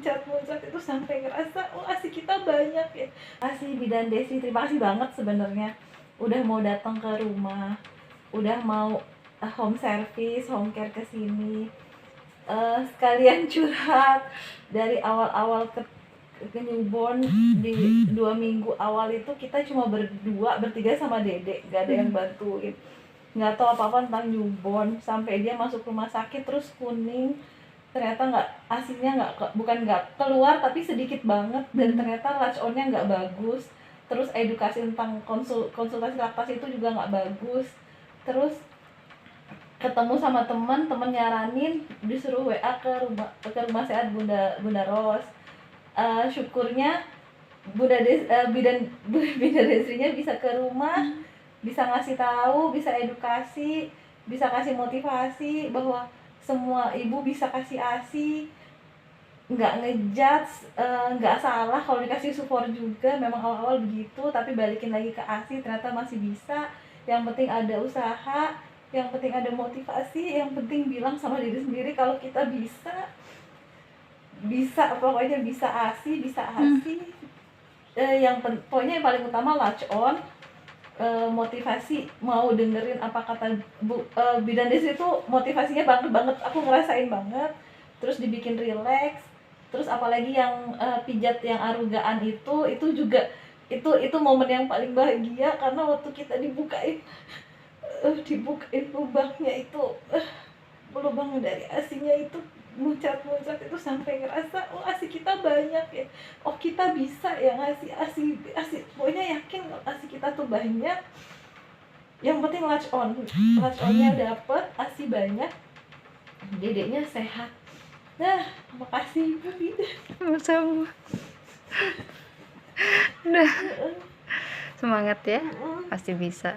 muncrat itu sampai ngerasa oh ASI kita banyak ya. ASI Bidan Desi terima kasih banget sebenarnya udah mau datang ke rumah, udah mau home service, home care ke sini. Sekalian curhat dari awal-awal ke newborn di 2 minggu awal itu kita cuma bertiga sama Dede, gak ada yang bantuin, nggak tahu apa-apa tentang newborn sampai dia masuk rumah sakit terus kuning, ternyata ASInya bukan nggak keluar tapi sedikit banget, dan ternyata latch on-nya nggak bagus, terus edukasi tentang konsultasi laktasi itu juga nggak bagus, terus ketemu sama teman nyaranin disuruh WA ke rumah sehat Bunda Ros. Syukurnya bidan Desrinya bisa ke rumah, bisa ngasih tahu, bisa edukasi, bisa kasih motivasi bahwa semua ibu bisa kasih ASI, nggak ngejudge, nggak salah kalau dikasih support juga, memang awal-awal begitu tapi balikin lagi ke ASI ternyata masih bisa, yang penting ada usaha, yang penting ada motivasi, yang penting bilang sama diri sendiri kalau kita bisa pokoknya bisa ASI. Pokoknya yang paling utama latch on, motivasi, mau dengerin apa kata Bidan Desi itu motivasinya banget, aku ngerasain banget, terus dibikin relax, terus apalagi yang pijat yang arugaan itu juga itu momen yang paling bahagia karena waktu kita dibukain lubangnya itu, lubang dari ASInya itu muncrat itu sampai ngerasa oh ASI kita banyak ya, oh kita bisa ya ngasih ASI, pokoknya yakin kalau ASI kita tuh banyak, yang penting latch on-nya dapet, ASI banyak, dedeknya sehat. Nah, makasih Ibu Bidan. Sama. Udah. Semangat ya, pasti bisa.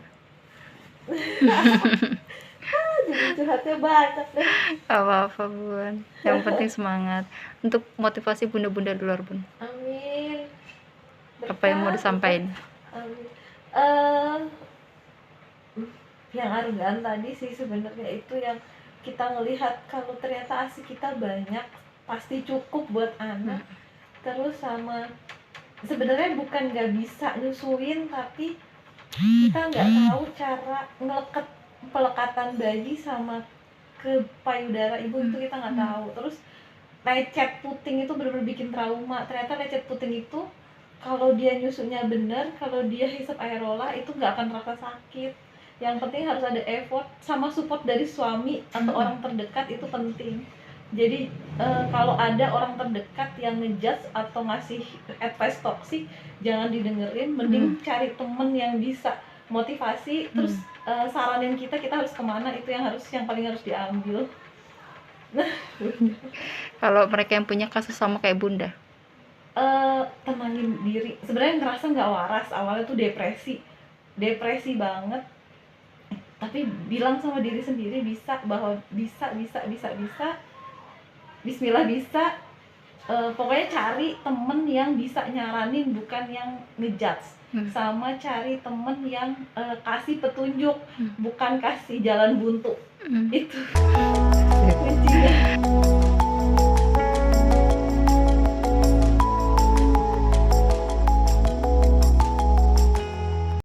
Jadi curhatnya banyak deh. Apa-apa Bun, yang penting semangat. Untuk motivasi bunda-bunda di luar Bun, Amin. apa yang mau disampaikan? Amin. Yang arugan tadi sih sebenarnya itu yang kita ngelihat kalau ternyata ASI kita banyak, pasti cukup buat anak. Terus sama sebenarnya bukan nggak bisa nyusuin, tapi kita nggak tahu cara ngeket pelekatan bayi sama ke payudara ibu, itu kita nggak tahu. Terus lecet puting itu benar-benar bikin trauma. Ternyata lecet puting itu kalau dia nyusunya bener, kalau dia hisap aerola itu nggak akan terasa sakit. Yang penting harus ada effort sama support dari suami atau orang terdekat, itu penting. Jadi kalau ada orang terdekat yang ngejudge atau ngasih advice toksik, jangan didengerin, mending cari temen yang bisa motivasi, terus saranin kita harus kemana, itu yang paling harus diambil. Kalau mereka yang punya kasus sama kayak Bunda, tenangin diri. Sebenarnya ngerasa nggak waras, awalnya tuh depresi banget, tapi bilang sama diri sendiri bisa, bahwa bisa, bismillah bisa. Pokoknya cari temen yang bisa nyaranin, bukan yang ngejudge. Sama cari temen yang kasih petunjuk, bukan kasih jalan buntu. Itu kuncinya.